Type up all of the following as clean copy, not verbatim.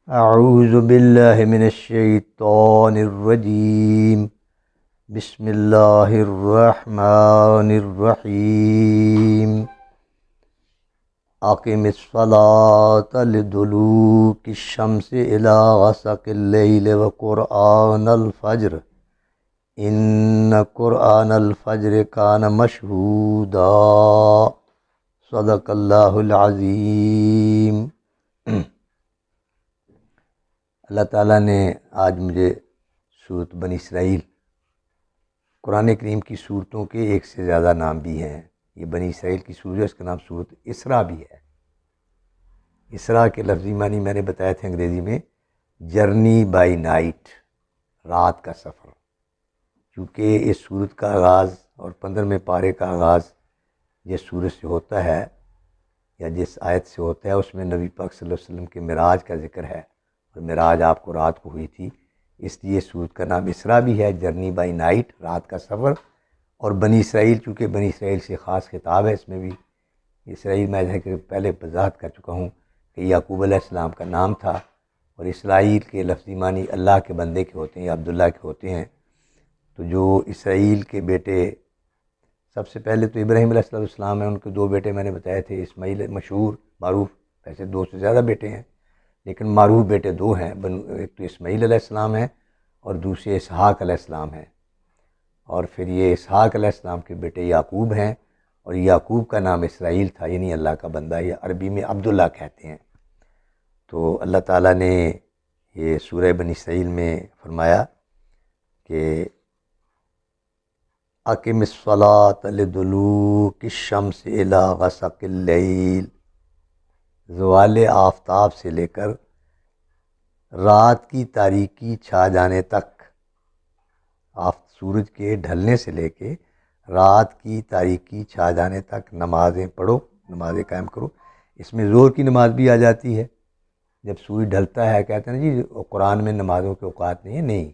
اعوذ باللہ من الشیطان الرجیم بسم اللہ الرحمن الرحیم اقم الصلاة لدلوک الشمس الى غسق اللیل وقرآن الفجر ان قرآن الفجر کان مشہودا صدق اللہ العظیم۔ اللہ تعالیٰ نے آج مجھے سورۃ بنی اسرائیل، قرآن کریم کی صورتوں کے ایک سے زیادہ نام بھی ہیں۔ یہ بنی اسرائیل کی سورت ہے، اس کا نام سورۃ اسراء بھی ہے۔ اسراء کے لفظی معنی میں نے بتایا تھے انگریزی میں جرنی بائی نائٹ، رات کا سفر۔ چونکہ اس سورت کا آغاز اور 15ویں پارے کا آغاز جس سورت سے ہوتا ہے یا جس آیت سے ہوتا ہے، اس میں نبی پاک صلی اللہ علیہ وسلم کے معراج کا ذکر ہے، اور معراج آپ کو رات کو ہوئی تھی، اس لیے سورت کا نام اسراء بھی ہے، جرنی بائی نائٹ، رات کا سفر۔ اور بنی اسرائیل، چونکہ بنی اسرائیل سے خاص خطاب ہے، اس میں بھی اسرائیل میں جیسے کہ پہلے وضاحت کر چکا ہوں کہ یعقوب علیہ السلام کا نام تھا، اور اسرائیل کے لفظی معنی اللہ کے بندے کے ہوتے ہیں یا عبداللہ کے ہوتے ہیں۔ تو جو اسرائیل کے بیٹے، سب سے پہلے تو ابراہیم علیہ السلام ہیں، ان کے دو بیٹے میں نے بتائے تھے، اسماعیل مشہور معروف، ویسے دو سے زیادہ بیٹے ہیں لیکن معروف بیٹے دو ہیں، ایک تو اسماعیل علیہ السلام ہیں اور دوسرے اسحاق علیہ السلام ہیں۔ اور پھر یہ اسحاق علیہ السلام کے بیٹے یعقوب ہیں، اور یعقوب کا نام اسرائیل تھا، یعنی اللہ کا بندہ، یا عربی میں عبداللہ کہتے ہیں۔ تو اللہ تعالیٰ نے یہ سورہ بنی اسرائیل میں فرمایا کہ اقم الصلاۃ لدلوک الشمس الی غسق اللیل، زوال آفتاب سے لے کر رات کی تاریکی چھا جانے تک، سورج کے ڈھلنے سے لے کے رات کی تاریکی چھا جانے تک نمازیں پڑھو، نمازیں قائم کرو۔ اس میں ظہر کی نماز بھی آ جاتی ہے جب سورج ڈھلتا ہے۔ کہتے ہیں جی قرآن میں نمازوں کے اوقات نہیں ہے، نہیں،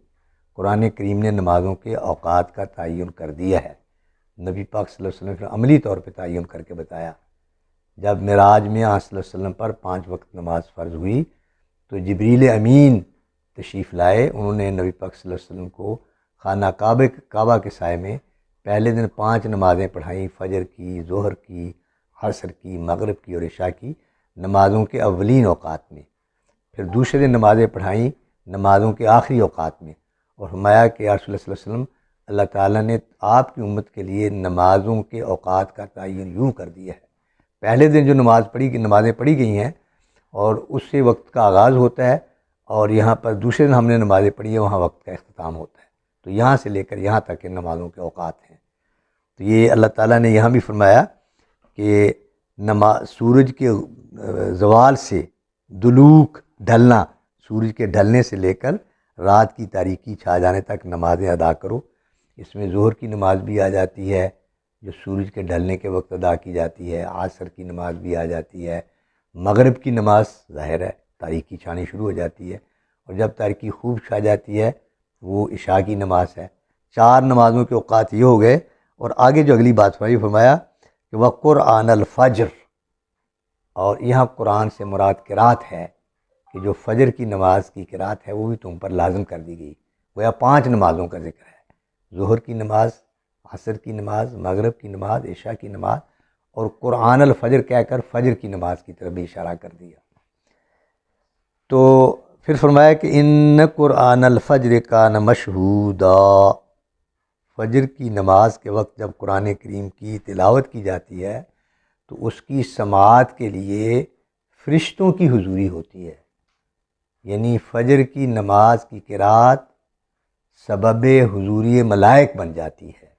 قرآن کریم نے نمازوں کے اوقات کا تعین کر دیا ہے۔ نبی پاک صلی اللہ علیہ وسلم نے عملی طور پہ تعین کر کے بتایا۔ جب معراج میں آپ صلی اللہ علیہ وسلم پر 5 وقت نماز فرض ہوئی تو جبریل امین تشریف لائے، انہوں نے نبی پاک صلی اللہ علیہ وسلم کو خانہ کعبہ کے سائے میں پہلے دن 5 نمازیں پڑھائیں، فجر کی، ظہر کی، عصر کی، مغرب کی اور عشاء کی، نمازوں کے اولین اوقات میں۔ پھر دوسرے دن نمازیں پڑھائیں نمازوں کے آخری اوقات میں، اور فرمایا کہ یا رسول اللہ صلی اللہ علیہ وسلم، اللہ تعالیٰ نے آپ کی امت کے لیے نمازوں کے اوقات کا تعین یوں کر دیا ہے، پہلے دن جو نمازیں پڑھی گئی ہیں اور اس سے وقت کا آغاز ہوتا ہے، اور یہاں پر دوسرے دن ہم نے نمازیں پڑھی ہیں، وہاں وقت کا اختتام ہوتا ہے۔ تو یہاں سے لے کر یہاں تک کے نمازوں کے اوقات ہیں۔ تو یہ اللہ تعالیٰ نے یہاں بھی فرمایا کہ سورج کے زوال سے، دلوک ڈھلنا، سورج کے ڈھلنے سے لے کر رات کی تاریکی چھا جانے تک نمازیں ادا کرو۔ اس میں ظہر کی نماز بھی آ جاتی ہے جو سورج کے ڈھلنے کے وقت ادا کی جاتی ہے، عصر کی نماز بھی آ جاتی ہے، مغرب کی نماز ظاہر ہے تاریکی چھانی شروع ہو جاتی ہے، اور جب تاریکی خوب چھا جاتی ہے وہ عشاء کی نماز ہے۔ 4 نمازوں کے اوقات یہ ہو گئے، اور آگے جو اگلی بات فرمایا کہ وقرآن الفجر، اور یہاں قرآن سے مراد قرات ہے، کہ جو فجر کی نماز کی قرات ہے وہ بھی تم پر لازم کر دی گئی۔ گویا 5 نمازوں کا ذکر ہے، ظہر کی نماز، عصر کی نماز، مغرب کی نماز، عشاء کی نماز، اور قرآن الفجر کہہ کر فجر کی نماز کی طرف بھی اشارہ کر دیا۔ تو پھر فرمایا کہ ان قرآن الفجر کان مشہودا، فجر کی نماز کے وقت جب قرآن کریم کی تلاوت کی جاتی ہے تو اس کی سماعت کے لیے فرشتوں کی حضوری ہوتی ہے، یعنی فجر کی نماز کی قرات سبب حضوری ملائک بن جاتی ہے،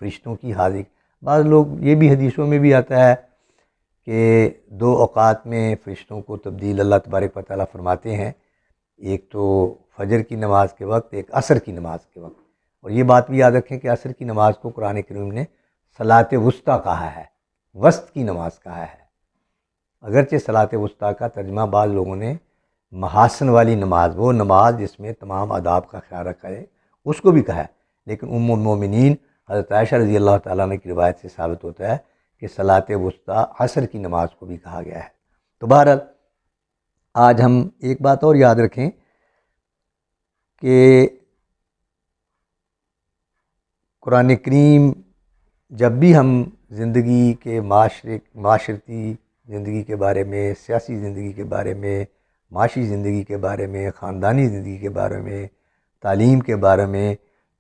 فرشتوں کی حاضری۔ بعض لوگ، یہ بھی حدیثوں میں بھی آتا ہے کہ 2 اوقات میں فرشتوں کو تبدیل اللہ تبارک و تعالیٰ فرماتے ہیں، ایک تو فجر کی نماز کے وقت، ایک عصر کی نماز کے وقت۔ اور یہ بات بھی یاد رکھیں کہ عصر کی نماز کو قرآن کریم نے صلاۃ وسطیٰ کہا ہے، وسط کی نماز کہا ہے۔ اگرچہ صلاۃ وسطیٰ کا ترجمہ بعض لوگوں نے محاسن والی نماز، وہ نماز جس میں تمام آداب کا خیال رکھا ہے، اس کو بھی کہا ہے، لیکن ام المومنین حضرت عائشہ رضی اللہ تعالیٰ عنہ کی روایت سے ثابت ہوتا ہے کہ صلاۃ وسطیٰ عصر کی نماز کو بھی کہا گیا ہے۔ تو بہرحال آج ہم ایک بات اور یاد رکھیں کہ قرآن کریم جب بھی ہم زندگی کے معاشرتی زندگی کے بارے میں، سیاسی زندگی کے بارے میں، معاشی زندگی کے بارے میں، خاندانی زندگی کے بارے میں، تعلیم کے بارے میں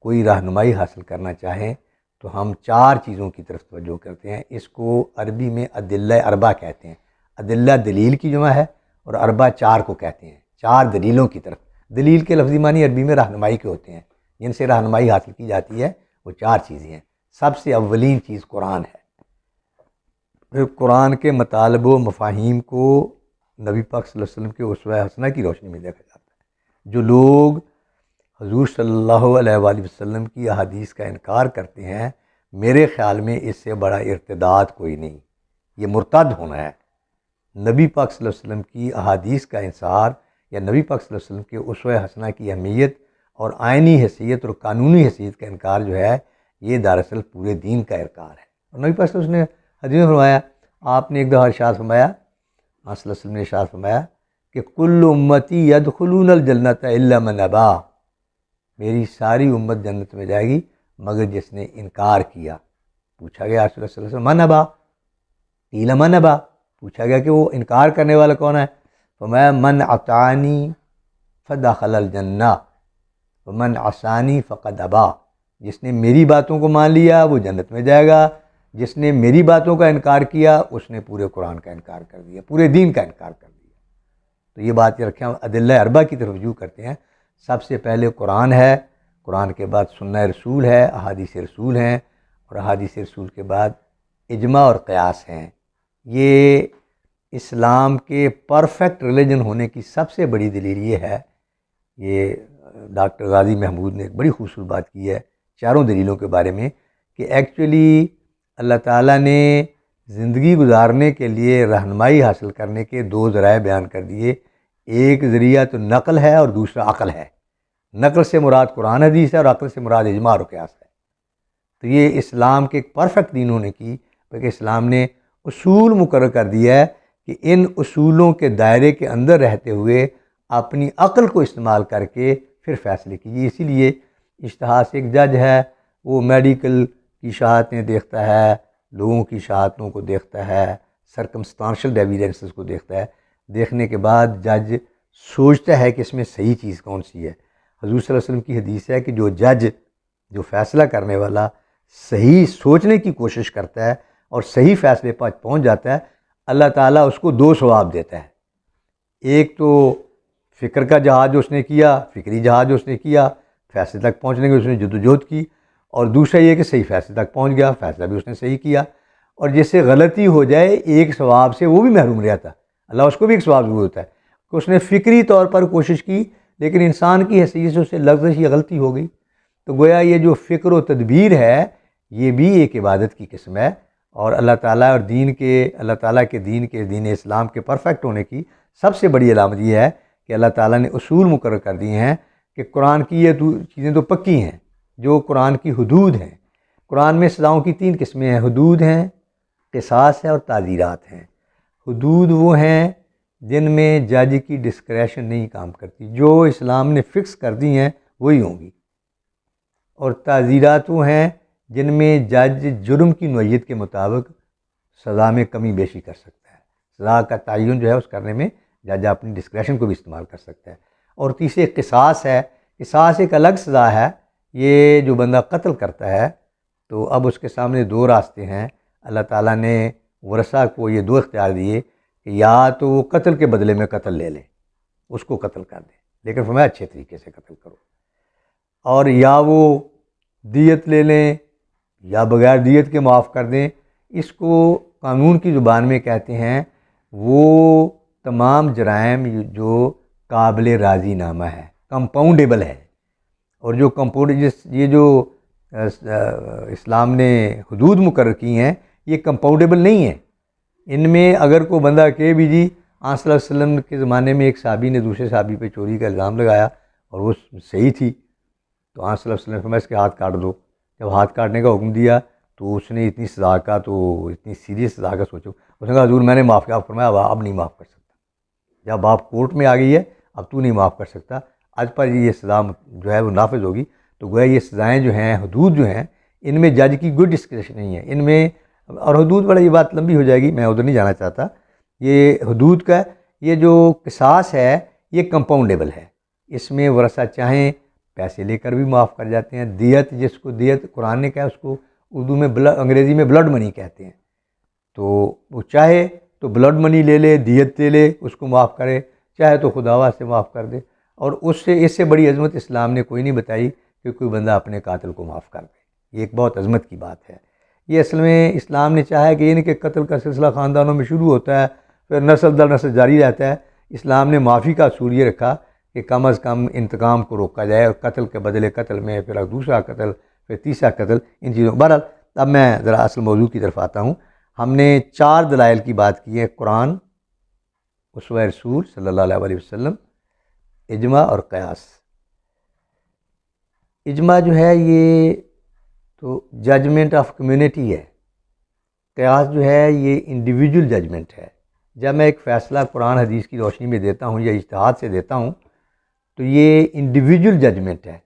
کوئی رہنمائی حاصل کرنا چاہیں تو ہم 4 چیزوں کی طرف توجہ کرتے ہیں۔ اس کو عربی میں ادلہ اربع کہتے ہیں۔ ادلہ دلیل کی جمع ہے اور اربع 4 کو کہتے ہیں، 4 دلیلوں کی طرف۔ دلیل کے لفظی معنی عربی میں رہنمائی کے ہوتے ہیں، جن سے رہنمائی حاصل کی جاتی ہے، وہ 4 چیزیں ہیں۔ سب سے اولین چیز قرآن ہے۔ پھر قرآن کے مطالب و مفاہیم کو نبی پاک صلی اللہ علیہ وسلم کے اسوہ حسنہ کی روشنی میں دیکھا جاتا ہے۔ جو لوگ حضور صلی اللہ علیہ وآلہ وسلم کی احادیث کا انکار کرتے ہیں، میرے خیال میں اس سے بڑا ارتداد کوئی نہیں، یہ مرتد ہونا ہے۔ نبی پاک صلی اللہ علیہ وسلم کی احادیث کا انکار یا نبی پاک صلی اللہ علیہ وسلم کے اسوہ حسنہ کی اہمیت اور آئینی حیثیت اور قانونی حیثیت کا انکار جو ہے، یہ دراصل پورے دین کا انکار ہے۔ اور نبی پاک صلی اللہ علیہ وسلم نے حدیث میں فرمایا، آپ نے ایک دفعہ ارشاد فرمایا، آپ صلی اللہ علیہ وسلم نے ارشاد فرمایا کہ کل امتی یدخلون الجنۃ الا من ابا، میری ساری امت جنت میں جائے گی مگر جس نے انکار کیا۔ پوچھا گیا رسول اللہ صلی اللہ علیہ وسلم من ابا، قیل من ابا، پوچھا گیا کہ وہ انکار کرنے والا کون ہے؟ فرمایا من اطاعنی فدخل الجنہ ومن عصانی فقد ابا، جس نے میری باتوں کو مان لیا وہ جنت میں جائے گا، جس نے میری باتوں کا انکار کیا اس نے پورے قرآن کا انکار کر دیا، پورے دین کا انکار کر دیا۔ تو یہ بات یہ رکھیں، ہم ادلہ اربع کی طرف رجوع کرتے ہیں۔ سب سے پہلے قرآن ہے، قرآن کے بعد سنہ رسول ہے، احادیث رسول ہیں، اور احادیث رسول کے بعد اجماع اور قیاس ہیں۔ یہ اسلام کے پرفیکٹ ریلیجن ہونے کی سب سے بڑی دلیل یہ ہے، یہ ڈاکٹر غازی محمود نے ایک بڑی خوبصورت بات کی ہے 4 دلیلوں کے بارے میں، کہ ایکچولی اللہ تعالیٰ نے زندگی گزارنے کے لیے رہنمائی حاصل کرنے کے 2 ذرائع بیان کر دیے۔ ایک ذریعہ تو نقل ہے اور دوسرا عقل ہے۔ نقل سے مراد قرآن حدیث ہے اور عقل سے مراد اجماع اور قیاس ہے۔ تو یہ اسلام کے ایک پرفیکٹ دین ہونے کی، بلکہ اسلام نے اصول مقرر کر دیا ہے کہ ان اصولوں کے دائرے کے اندر رہتے ہوئے اپنی عقل کو استعمال کر کے پھر فیصلے کیجیے۔ اسی لیے اجتہاد سے ایک جج ہے، وہ میڈیکل کی شہادتیں دیکھتا ہے، لوگوں کی شہادتوں کو دیکھتا ہے، سرکمسٹانشل ایویڈنسز کو دیکھتا ہے، دیکھنے کے بعد جج سوچتا ہے کہ اس میں صحیح چیز کون سی ہے۔ حضور صلی اللہ علیہ وسلم کی حدیث ہے کہ جو جج، جو فیصلہ کرنے والا صحیح سوچنے کی کوشش کرتا ہے اور صحیح فیصلے پر پہنچ جاتا ہے، اللہ تعالیٰ اس کو 2 ثواب دیتا ہے۔ ایک تو فکر کا جہاد جو اس نے کیا، فکری جہاد جو اس نے کیا، فیصلے تک پہنچنے کے اس نے جدوجہد کی، اور دوسرا یہ کہ صحیح فیصلے تک پہنچ گیا، فیصلہ بھی اس نے صحیح کیا۔ اور جس سے غلطی ہو جائے ایک ثواب سے وہ بھی محروم رہتا ہے، اللہ اس کو بھی ایک ثواب ضرور ہوتا ہے کہ اس نے فکری طور پر کوشش کی لیکن انسان کی حیثیت سے اسے لغزش یا غلطی ہو گئی۔ تو گویا یہ جو فکر و تدبیر ہے یہ بھی ایک عبادت کی قسم ہے، اور اللہ تعالیٰ اور اللہ تعالیٰ کے دین اسلام کے پرفیکٹ ہونے کی سب سے بڑی علامت یہ ہے کہ اللہ تعالیٰ نے اصول مقرر کر دیے ہیں کہ قرآن کی یہ چیزیں تو پکی ہیں جو قرآن کی حدود ہیں۔ قرآن میں سزاؤں کی 3 قسمیں ہیں، حدود ہیں، قصاص ہے اور تعزیرات ہیں۔ حدود وہ ہیں جن میں جج کی ڈسکریشن نہیں کام کرتی، جو اسلام نے فکس کر دی ہیں وہی ہوں گی، اور تعزیرات وہ ہیں جن میں جج جرم کی نوعیت کے مطابق سزا میں کمی بیشی کر سکتا ہے۔ سزا کا تعین جو ہے اس کرنے میں جج اپنی ڈسکریشن کو بھی استعمال کر سکتا ہے۔ اور تیسرے قصاص ہے۔ قصاص ایک الگ سزا ہے، یہ جو بندہ قتل کرتا ہے تو اب اس کے سامنے 2 راستے ہیں۔ اللہ تعالیٰ نے ورثہ کو یہ 2 اختیار دیے کہ یا تو وہ قتل کے بدلے میں قتل لے لیں، اس کو قتل کر دیں، لیکن فرمایا اچھے طریقے سے قتل کرو، اور یا وہ دیت لے لیں یا بغیر دیت کے معاف کر دیں۔ اس کو قانون کی زبان میں کہتے ہیں وہ تمام جرائم جو قابل راضی نامہ ہے، کمپاؤنڈیبل ہے، اور جو یہ جو اسلام نے حدود مقرر کی ہیں یہ کمپاؤنڈیبل نہیں ہیں۔ ان میں اگر کوئی بندہ کہ بھی جی آپ صلی اللہ علیہ وسلم کے زمانے میں ایک صحابی نے دوسرے صحابی پہ چوری کا الزام لگایا اور وہ صحیح تھی، تو آپ صلی اللہ علیہ وسلم نے فرمایا اس کے ہاتھ کاٹ دو۔ جب ہاتھ کاٹنے کا حکم دیا تو اس نے اتنی سزا کا، تو اتنی سیریس سزا کا سوچو، اس نے کہا حضور میں نے معاف کیا، فرمایا اب نہیں معاف کر سکتا۔ جب آپ کورٹ میں آ گئی ہے اب تو نہیں معاف کر سکتا، آج پر یہ سزا جو ہے وہ نافذ ہوگی، تو گویا یہ سزائیں جو ہیں، حدود جو ہیں، ان میں جج کی گڈ ڈسکریشن نہیں ہے ان میں، اور حدود والا یہ بات لمبی ہو جائے گی، میں ادھر نہیں جانا چاہتا۔ یہ حدود کا یہ جو قصاص ہے یہ کمپاؤنڈیبل ہے، اس میں ورثہ چاہیں پیسے لے کر بھی معاف کر جاتے ہیں۔ دیت، جس کو دیت قرآن نے کہا اس کو اردو میں انگریزی میں بلڈ منی کہتے ہیں، تو وہ چاہے تو بلڈ منی لے لے، دیت لے لے، اس کو معاف کرے، چاہے تو خداوا سے معاف کر دے، اور اس سے بڑی عظمت اسلام نے کوئی نہیں بتائی کہ کوئی بندہ اپنے قاتل کو معاف کر دے، یہ ایک بہت عظمت کی بات ہے۔ یہ اصل میں اسلام نے چاہا کہ یہ نہیں کہ قتل کا سلسلہ خاندانوں میں شروع ہوتا ہے پھر نسل در نسل جاری رہتا ہے، اسلام نے معافی کا اصول یہ رکھا کہ کم از کم انتقام کو روکا جائے، اور قتل کے بدلے قتل میں پھر دوسرا قتل، پھر تیسرا قتل، ان چیزوں۔ بہرحال اب میں ذرا اصل موضوع کی طرف آتا ہوں۔ ہم نے 4 دلائل کی بات کی ہے، قرآن، اسوہ رسول صلی اللہ علیہ وسلم، اجماع اور قیاس۔ اجماع جو ہے یہ تو ججمنٹ آف کمیونٹی ہے، قیاس جو ہے یہ انڈیویجول ججمنٹ ہے۔ جب میں ایک فیصلہ قرآن حدیث کی روشنی میں دیتا ہوں یا اجتہاد سے دیتا ہوں تو یہ انڈیویجول ججمنٹ ہے،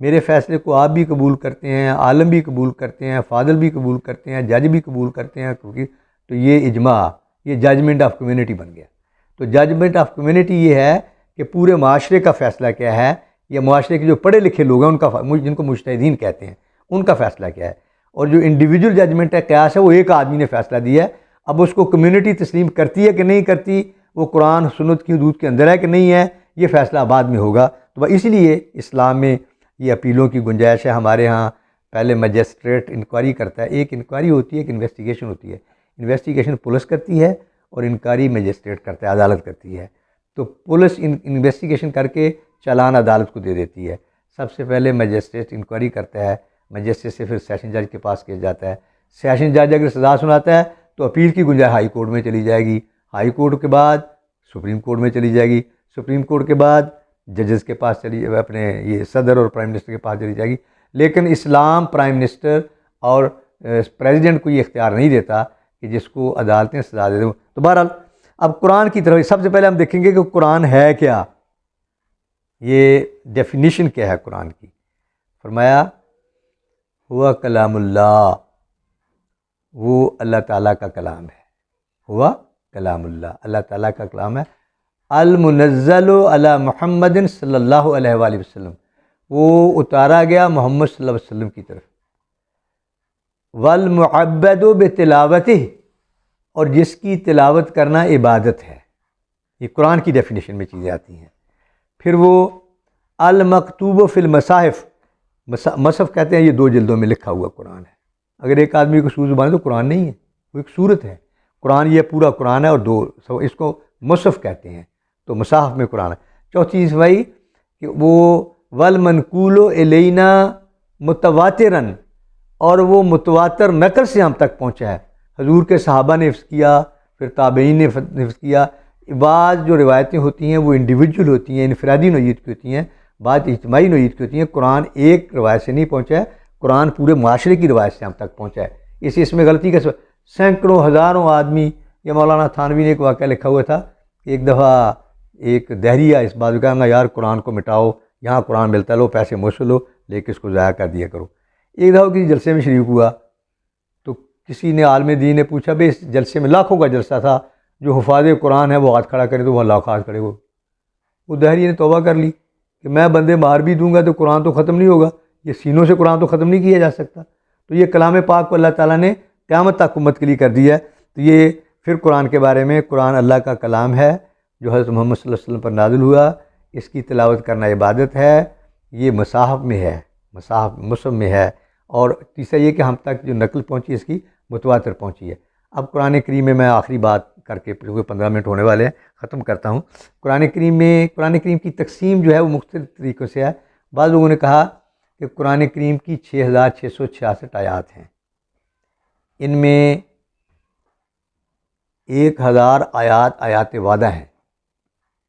میرے فیصلے کو آپ بھی قبول کرتے ہیں، عالم بھی قبول کرتے ہیں، فاضل بھی قبول کرتے ہیں، جج بھی قبول کرتے ہیں، کیونکہ تو یہ اجماع، یہ ججمنٹ آف کمیونٹی بن گیا۔ تو ججمنٹ آف کمیونٹی یہ ہے کہ پورے معاشرے کا فیصلہ کیا ہے، یا معاشرے کے جو پڑھے لکھے لوگ ہیں ان کا، جن کو مجتہدین کہتے ہیں، ان کا فیصلہ کیا ہے، اور جو انڈیویجول ججمنٹ ہے، قیاس ہے، وہ ایک آدمی نے فیصلہ دیا ہے، اب اس کو کمیونٹی تسلیم کرتی ہے کہ نہیں کرتی، وہ قرآن سنت کی حدود کے اندر ہے کہ نہیں ہے، یہ فیصلہ بعد میں ہوگا۔ تو اس لیے اسلام میں یہ اپیلوں کی گنجائش ہے۔ ہمارے ہاں پہلے مجسٹریٹ انکوائری کرتا ہے، ایک انکوائری ہوتی ہے، ایک انویسٹیگیشن ہوتی ہے، انویسٹیگیشن پولیس کرتی ہے اور انکوائری مجسٹریٹ کرتا ہے، عدالت کرتی ہے۔ تو پولیس انویسٹیگیشن کر کے چالان عدالت کو دے دیتی ہے، سب سے پہلے مجسٹریٹ انکوائری کرتا ہے، مجسٹریٹ سے پھر سیشن جج کے پاس کیس جاتا ہے، سیشن جج اگر سزا سناتا ہے تو اپیل کی گنجائش ہائی کورٹ میں چلی جائے گی، ہائی کورٹ کے بعد سپریم کورٹ میں چلی جائے گی، سپریم کورٹ کے بعد ججز کے پاس چلی، اپنے یہ صدر اور پرائم منسٹر کے پاس چلی جائے گی۔ لیکن اسلام پرائم منسٹر اور پریزیڈنٹ کو یہ اختیار نہیں دیتا کہ جس کو عدالتیں سزا دے دیں۔ تو بہرحال اب قرآن کی طرف سب سے پہلے ہم دیکھیں گے کہ قرآن ہے کیا، یہ ڈیفینیشن کیا ہے قرآن کی۔ فرمایا ہوا کلام اللہ، وہ اللہ تعالیٰ کا کلام ہے، ہوا کلام اللہ، اللہ تعالیٰ کا کلام ہے، المنزل علی محمد صلی اللہ علیہ وآلہ وسلم، وہ اتارا گیا محمد صلی اللہ علیہ وسلم کی طرف، والمعبد بتلاوتہ، اور جس کی تلاوت کرنا عبادت ہے۔ یہ قرآن کی ڈیفینیشن میں چیزیں آتی ہیں۔ پھر وہ المکتوب فی المصاحف، مصحف کہتے ہیں یہ 2 جلدوں میں لکھا ہوا قرآن ہے۔ اگر ایک آدمی کو سور زبان ہے تو قرآن نہیں ہے، وہ ایک سورت ہے۔ قرآن یہ پورا قرآن ہے، اور 2 اس کو مصحف کہتے ہیں، تو مصاحف میں قرآن ہے۔ چوتھی چیز بھائی کہ وہ والمنقول الینا متواترا، اور وہ متواتر نقل سے ہم تک پہنچا ہے، حضور کے صحابہ نے حفظ کیا، پھر تابعین نے حفظ کیا۔ بعض جو روایتیں ہوتی ہیں وہ انڈیویجول ہوتی ہیں، انفرادی نوعیت کی ہوتی ہیں، بعض اجتماعی نوعیت کی ہوتی ہیں۔ قرآن ایک روایت سے نہیں پہنچا ہے، قرآن پورے معاشرے کی روایت سے ہم تک پہنچا ہے۔ اس میں غلطی کا سینکڑوں ہزاروں آدمی، یہ مولانا تھانوی نے ایک واقعہ لکھا ہوا تھا کہ ایک دفعہ ایک دہریہ اس بات کو کہا یار قرآن کو مٹاؤ، یہاں قرآن ملتا ہے، لو پیسے مجھ سے لو لیکن اس کو ضائع کر دیا کرو۔ ایک دفعہ کسی جلسے میں شریک ہوا تو کسی نے عالم دین نے پوچھا بھائی اس جلسے میں لاکھوں کا جلسہ تھا، جو حفاظ قرآن ہے وہ ہاتھ کھڑا کرے تو وہ لاکھ ہاتھ کھڑے ہو۔ وہ دہریہ نے توبہ کر لی کہ میں بندے مار بھی دوں گا تو قرآن تو ختم نہیں ہوگا، یہ سینوں سے قرآن تو ختم نہیں کیا جا سکتا۔ تو یہ کلام پاک کو اللہ تعالیٰ نے قیامت تک امت کے لیے کر دیا ہے۔ تو یہ پھر قرآن کے بارے میں، قرآن اللہ کا کلام ہے جو حضرت محمد صلی اللہ علیہ وسلم پر نازل ہوا، اس کی تلاوت کرنا عبادت ہے، یہ مصاحف میں ہے، مصحف میں ہے، اور تیسرا یہ کہ ہم تک جو نقل پہنچی اس کی متواتر پہنچی ہے۔ اب قرآن کریم میں آخری بات کر کے پھر 15 منٹ ہونے والے ہیں، ختم کرتا ہوں۔ قرآن کریم کی تقسیم جو ہے وہ مختلف طریقوں سے ہے۔ بعض لوگوں نے کہا کہ قرآن کریم کی 6666 آیات ہیں، ان میں 1000 آیات وعدہ ہیں،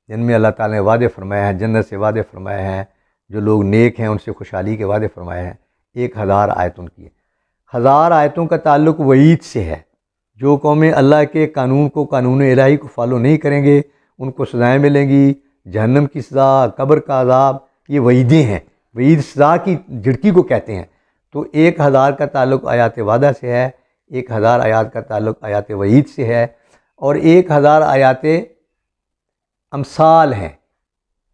جن میں اللہ تعالیٰ نے وعدے فرمائے ہیں، جنت سے وعدے فرمائے ہیں، جو لوگ نیک ہیں ان سے خوشحالی کے وعدے فرمائے ہیں۔ 1000 آیت ان کی ہے۔ 1000 آیتوں کا تعلق وعید سے ہے، جو قومیں اللہ کے قانون الہی کو فالو نہیں کریں گے ان کو سزائیں ملیں گی، جہنم کی سزا، قبر کا عذاب، یہ وعیدیں ہیں۔ وعید سزا کی جھڑکی کو کہتے ہیں۔ تو 1000 کا تعلق آیات وعدہ سے ہے، 1000 آیات کا تعلق آیات وعید سے ہے، اور 1000 آیات امثال ہیں،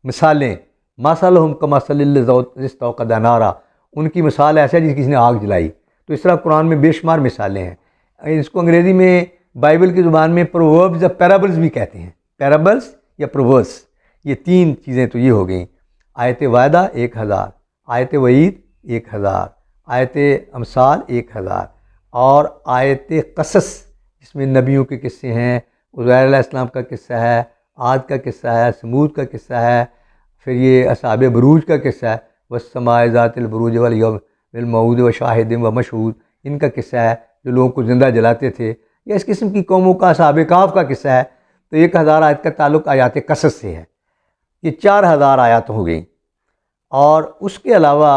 مثالیں۔ مثلہم کمثل الذی استوقد نارا، ان کی مثال ایسا ہے جس کسی نے آگ جلائی۔ تو اس طرح قرآن میں بے شمار مثالیں ہیں۔ اس کو انگریزی میں بائبل کی زبان میں پرووربز یا پیرابلز بھی کہتے ہیں، پیرابلز یا پرووربز۔ یہ 3 چیزیں تو یہ ہو گئیں، آیت وعدہ 1000، آیت وعید 1000، آیت امثال 1000، اور آیت قصص جس میں نبیوں کے قصے ہیں، عزیر علیہ السلام کا قصہ ہے، عاد کا قصہ ہے، سمود کا قصہ ہے، پھر یہ اصحاب بروج کا قصہ ہے، والسماء ذات البروج والیوم الموعود وشاہد ومشہود، ان کا قصہ ہے جو لوگوں کو زندہ جلاتے تھے، یا اس قسم کی قوموں کا اصحاب کہف کا قصہ ہے۔ تو 1000 آیت کا تعلق آیات قصص سے ہے۔ یہ 4000 آیات ہو گئیں، اور اس کے علاوہ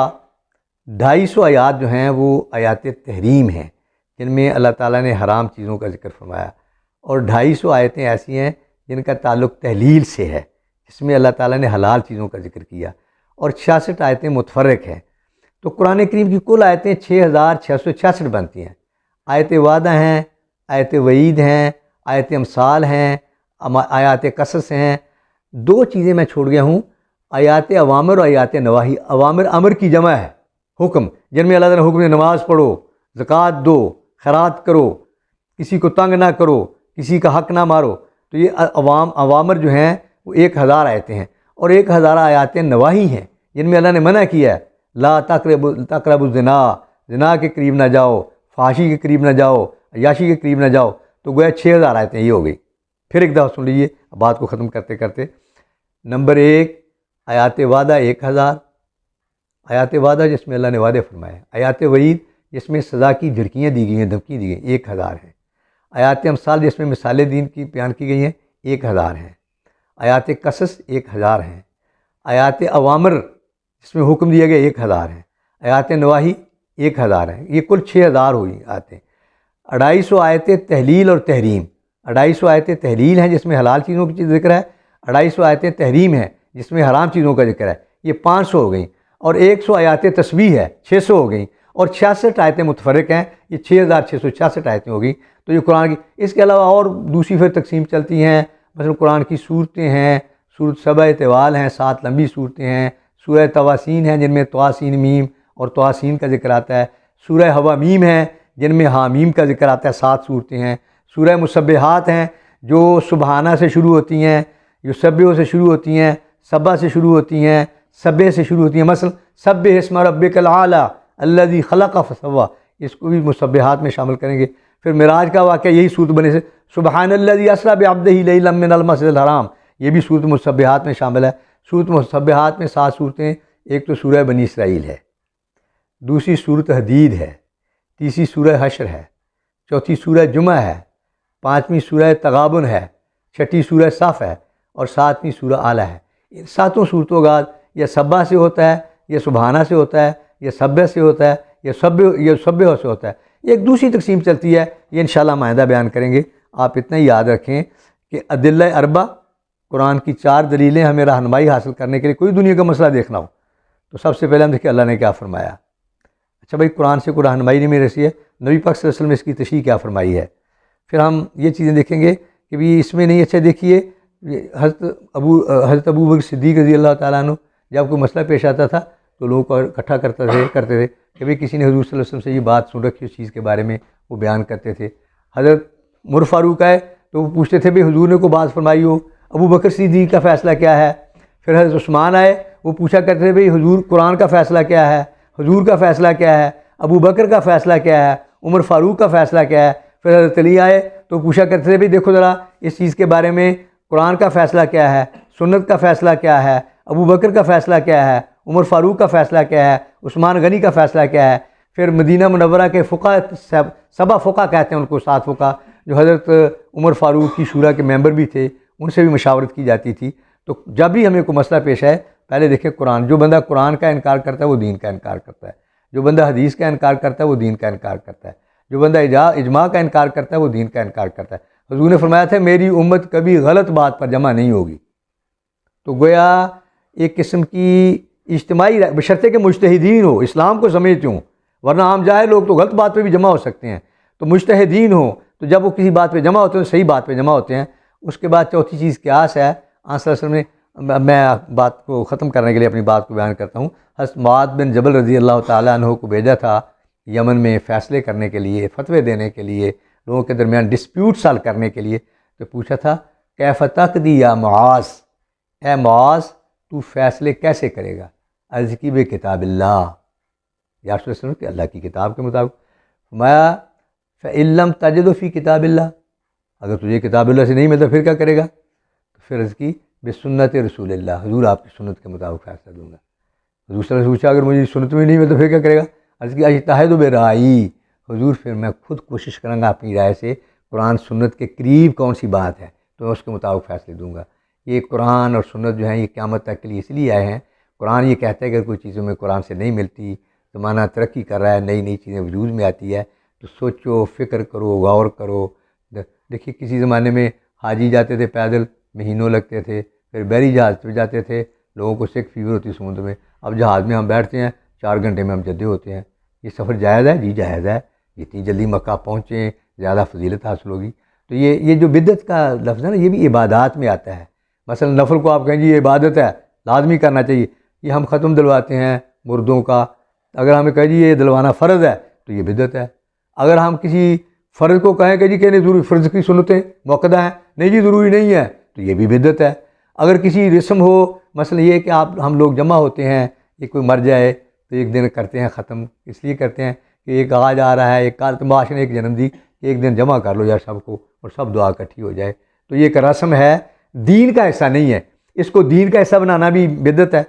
250 آیات جو ہیں وہ آیات تحریم ہیں، جن میں اللہ تعالیٰ نے حرام چیزوں کا ذکر فرمایا، اور 250 آیتیں ایسی ہیں جن کا تعلق تحلیل سے ہے، جس میں اللہ تعالیٰ نے حلال چیزوں کا ذکر کیا، اور 66 آیتیں متفرق ہیں۔ تو قرآن کریم کی کل آیتیں 6666 بنتی ہیں۔ آیت وعدہ ہیں، آیت وعید ہیں، آیت امثال ہیں، آیات قصص ہیں۔ 2 چیزیں میں چھوڑ گیا ہوں، آیات اوامر اور آیات نواہی۔ اوامر امر کی جمع ہے، حکم، جن میں اللہ تعالیٰ نے حکم ہے نماز پڑھو، زکوٰۃ دو، خیرات کرو، کسی کو تنگ نہ کرو، کسی کا حق نہ مارو۔ تو یہ اوامر جو ہیں وہ 1000 آیتیں ہیں، اور 1000 آیات نواہی ہیں جن میں اللہ نے منع کیا ہے، لا تقربوا الزنا، زنا کے قریب نہ جاؤ، فحاشی کے قریب نہ جاؤ، عیاشی کے قریب نہ جاؤ۔ تو گویا 6000 آیتیں یہ ہو گئی۔ پھر ایک دفعہ سن لیجیے بات کو ختم کرتے کرتے۔ نمبر 1 آیات وعدہ 1000، آیات وعدہ جس میں اللہ نے وعدے فرمائے، آیات وعید جس میں سزا کی جھڑکیاں دی گئی ہیں، دھمکی دی گئی، 1000 ہیں۔ آیات امثال جس میں مثالیں دین کی بیان کی گئی ہیں، 1000 ہیں۔ آیات قصص 1000 ہیں۔ آیات اوامر جس میں حکم دیا گیا 1000 ہیں۔ آیات نواہی 1000 ہیں۔ یہ کل 6000 ہوئی آیتیں۔ 250 آیتیں تحلیل اور تحریم، 250 آیتیں تحلیل ہیں جس میں حلال چیزوں کی ذکر ہے، 250 آیتیں تحریم ہیں جس میں حرام چیزوں کا ذکر ہے، یہ 500 ہو گئیں، اور 100 آیات تسبیح ہے، 600 ہو گئیں، اور 66 آیتیں متفرق ہیں، یہ 6666 آیتیں ہو گئیں۔ تو یہ قرآن کی، اس کے علاوہ اور دوسری پھر تقسیم چلتی ہیں، مثلا قرآن کی صورتیں ہیں، سورۃ سبع طوال ہیں، 7 لمبی صورتیں ہیں، سورہ تواسین ہیں جن میں تواسین میم اور تواسین کا ذکر آتا ہے، سورہ حوامیم ہیں جن میں حامیم کا ذکر آتا ہے، 7 صورتیں ہیں، سورہ مسبحات ہیں جو سبحانہ سے شروع ہوتی ہیں، یسبح سے شروع ہوتی ہیں، سبح سے شروع ہوتی ہیں، سبح سے شروع ہوتی ہیں، مثلا سبح اسم ربک الاعلی الذی خلق فسوی، اس کو بھی مسبحات میں شامل کریں گے۔ پھر معراج کا واقعہ یہی صورت بنے سے، سبحان الذی اسری بعبدہ لیلا من المسجد الحرام، یہ بھی صورت مسبحات میں شامل ہے۔ صورت مسبحات میں 7 صورتیں، ایک تو سورہ بنی اسرائیل ہے، دوسری صورت حدید ہے، تیسری سورہ حشر ہے، چوتھی سورہ جمعہ ہے، 5ویں سورہ تغابن ہے، 6ٹھی سورہ صف ہے، اور 7ویں سورہ اعلیٰ ہے۔ ان 7 صورتوں کا یا سبح سے ہوتا ہے، یا سبحانہ سے ہوتا ہے، یا سبح سے ہوتا ہے، یا سبح سے ہوتا ہے۔ ایک دوسری تقسیم چلتی ہے، یہ انشاءاللہ ہم آئندہ بیان کریں گے۔ آپ اتنا ہی یاد رکھیں کہ ادلہ اربع، قرآن کی 4 دلیلیں ہمیں رہنمائی حاصل کرنے کے لیے، کوئی دنیا کا مسئلہ دیکھنا ہو تو سب سے پہلے ہم دیکھیں اللہ نے کیا فرمایا۔ اچھا بھائی، قرآن سے کوئی رہنمائی نہیں میرے سے، نبی پاک صلی اللہ علیہ وسلم نے اس کی تشریح کیا فرمائی ہے۔ پھر ہم یہ چیزیں دیکھیں گے کہ بھی اس میں نہیں، اچھا دیکھیے حضرت ابوبکر صدیق رضی اللہ تعالیٰ عنہ جب کوئی مسئلہ پیش آتا تھا تو لوگوں کو اکٹھا کرتے تھے کہ بھئی کسی نے حضور صلی اللہ علیہ وسلم سے یہ بات سن رکھی اس چیز کے بارے میں، وہ بیان کرتے تھے۔ حضرت عمر فاروق آئے تو وہ پوچھتے تھے بھئی حضور نے کوئی بات فرمائی ہو، ابو بکر صدیق کا فیصلہ کیا ہے۔ پھر حضرت عثمان آئے، وہ پوچھا کرتے تھے بھئی حضور قرآن کا فیصلہ کیا ہے، حضور کا فیصلہ کیا ہے، ابو بکر کا فیصلہ کیا ہے، عمر فاروق کا فیصلہ کیا ہے۔ پھر حضرت علی آئے تو پوچھا کرتے تھے بھئی دیکھو ذرا اس چیز کے بارے میں قرآن کا فیصلہ کیا ہے، سنت کا فیصلہ کیا ہے، ابو بکر کا فیصلہ کیا ہے، عمر فاروق کا فیصلہ کیا ہے، عثمان غنی کا فیصلہ کیا ہے۔ پھر مدینہ منورہ کے فقہ، 7 فقہ کہتے ہیں ان کو، 7 فقہ جو حضرت عمر فاروق کی شورا کے ممبر بھی تھے، ان سے بھی مشاورت کی جاتی تھی۔ تو جب بھی ہمیں کوئی مسئلہ پیش آئے پہلے دیکھیں قرآن، جو بندہ قرآن کا انکار کرتا ہے وہ دین کا انکار کرتا ہے، جو بندہ حدیث کا انکار کرتا ہے وہ دین کا انکار کرتا ہے، جو بندہ اجماع کا انکار کرتا ہے وہ دین کا انکار کرتا ہے۔ حضور نے فرمایا تھا میری امت کبھی غلط بات پر جمع نہیں ہوگی. تو گویا ایک قسم کی اجتماعی بشرطے کہ مجتہدین ہو، اسلام کو سمجھتے ہوں، ورنہ عام جاہل لوگ تو غلط بات پہ بھی جمع ہو سکتے ہیں. تو مجتہدین ہوں تو جب وہ کسی بات پہ جمع ہوتے ہیں صحیح بات پہ جمع ہوتے ہیں. اس کے بعد چوتھی چیز قیاس ہے. آن صلی اللہ علیہ وسلم نے، میں بات کو ختم کرنے کے لیے اپنی بات کو بیان کرتا ہوں، حضرت معاذ بن جبل رضی اللہ تعالیٰ عنہ کو بھیجا تھا یمن میں فیصلے کرنے کے لیے، فتوے دینے کے لیے، لوگوں کے درمیان ڈسپیوٹ سال کرنے کے لیے. تو پوچھا تھا کیف تقضی یا معاذ، اے معاذ تو فیصلے کیسے کرے گا؟ عرض کی بے کتاب اللہ، یا رسول اللہ کہ اللہ کی کتاب کے مطابق. فرمایا فَإِن لَّمْ تَجِدْ فِي کتاب اللہ، اگر تجھے کتاب اللہ سے نہیں ملتا پھر کیا کرے گا؟ تو پھر عرض کی بسنت رسول اللہ، حضور آپ کی سنت کے مطابق فیصلہ دوں گا. حضور صلی اللہ علیہ وسلم پوچھا اگر مجھے سنت میں نہیں ملتا پھر کیا کرے گا؟ عرض کی اجتہد برأیی، حضور پھر میں خود کوشش کروں گا اپنی رائے سے قرآن سنت کے قریب کون سی بات ہے تو میں اس کے مطابق فیصلے دوں گا. یہ قرآن اور سنت جو ہیں یہ قیامت تک کے لیے اس لیے آئے ہیں. قرآن یہ کہتا ہے کہ کوئی چیزوں میں قرآن سے نہیں ملتی، زمانہ ترقی کر رہا ہے، نئی نئی چیزیں وجود میں آتی ہے، تو سوچو، فکر کرو، غور کرو. دیکھیے کسی زمانے میں حاجی جاتے تھے پیدل، مہینوں لگتے تھے، پھر بحری جہاز پہ جاتے تھے، لوگوں کو سکھ فیور ہوتی سمندر میں. اب جہاز میں ہم بیٹھتے ہیں 4 گھنٹے میں ہم جدے ہوتے ہیں. یہ سفر جائز ہے؟ جی جائز ہے. جتنی جلدی مکہ پہنچیں زیادہ فضیلت حاصل ہوگی. تو یہ جو بدعت کا لفظ ہے نا یہ بھی عبادات میں آتا ہے. مثلا نفل کو آپ کہیں جی یہ عبادت ہے لازمی کرنا چاہیے، یہ ہم ختم دلواتے ہیں مردوں کا. اگر ہمیں کہیں جی یہ دلوانا فرض ہے تو یہ بدعت ہے. اگر ہم کسی فرض کو کہیں کہ جی کہ نہیں ضروری فرض کی سنتیں موقع ہیں، نہیں جی ضروری نہیں ہے، تو یہ بھی بدعت ہے. اگر کسی رسم ہو، مثلا یہ کہ ہم لوگ جمع ہوتے ہیں، یہ کوئی مر جائے تو ایک دن کرتے ہیں ختم، اس لیے کرتے ہیں کہ ایک آج آ رہا ہے، ایک کال معاشرے نے ایک جنم دی، ایک دن جمع کر لو یار سب کو اور سب دعا اکٹھی ہو جائے. تو یہ ایک رسم ہے، دین کا حصہ نہیں ہے. اس کو دین کا حصہ بنانا بھی بدعت ہے.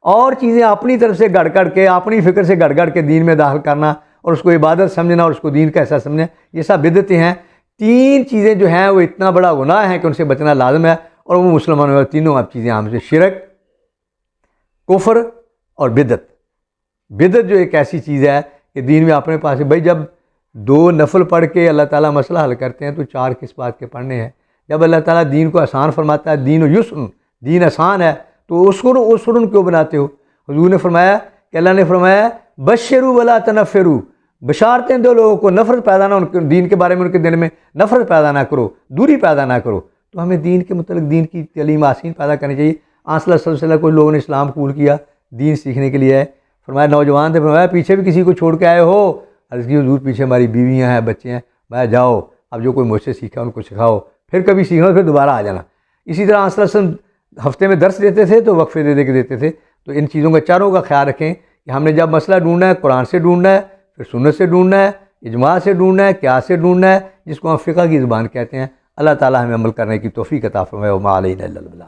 اور چیزیں اپنی طرف سے گڑ کر کے، اپنی فکر سے گڑ کے دین میں داخل کرنا اور اس کو عبادت سمجھنا اور اس کو دین کا حصہ سمجھنا، یہ سب بدعتیں ہیں. 3 چیزیں جو ہیں وہ اتنا بڑا گناہ ہے کہ ان سے بچنا لازم ہے. اور وہ مسلمانوں میں تینوں اب چیزیں عام سے شرک، کفر اور بدعت. بدعت جو ایک ایسی چیز ہے کہ دین میں اپنے پاس ہے. بھائی جب 2 نفل پڑھ کے اللہ تعالیٰ مسئلہ حل کرتے ہیں تو 4 کس بات کے پڑھنے ہیں؟ جب اللہ تعالیٰ دین کو آسان فرماتا ہے، دین و یسر، دین آسان ہے، تو اسرن کیوں بناتے ہو؟ حضور نے فرمایا کہ اللہ نے فرمایا بشروا ولا تنفروا، بشارتیں دو لوگوں کو، نفرت پیدا نہ، ان کے دین کے بارے میں ان کے دل میں نفرت پیدا نہ کرو، دوری پیدا نہ کرو. تو ہمیں دین کے متعلق دین کی تعلیم آسین پیدا کرنی چاہیے. صلی اللہ علیہ وسلم کچھ لوگوں نے اسلام قبول کیا دین سیکھنے کے لیے ہے. فرمایا نوجوان تھے، فرمایا پیچھے بھی کسی کو چھوڑ کے آئے ہو؟ عرض کی حضور پیچھے ہماری بیویاں ہیں، بچے ہیں. میں جاؤ اب جو کوئی مجھ سے سیکھا ان کو سکھاؤ، پھر کبھی سیکھنا پھر دوبارہ آ جانا. اسی طرح صلی اللہ علیہ وسلم ہفتے میں درس دیتے تھے تو وقفے دے کے دیتے تھے. تو ان چیزوں کا چاروں کا خیال رکھیں کہ ہم نے جب مسئلہ ڈھونڈنا ہے قرآن سے ڈھونڈنا ہے، پھر سنت سے ڈھونڈنا ہے، اجماع سے ڈھونڈنا ہے، قیاس سے ڈھونڈنا ہے، جس کو ہم فقہ کی زبان کہتے ہیں. اللہ تعالیٰ ہمیں عمل کرنے کی توفیق عطا فرمائے. وما علینا الا البلاغ.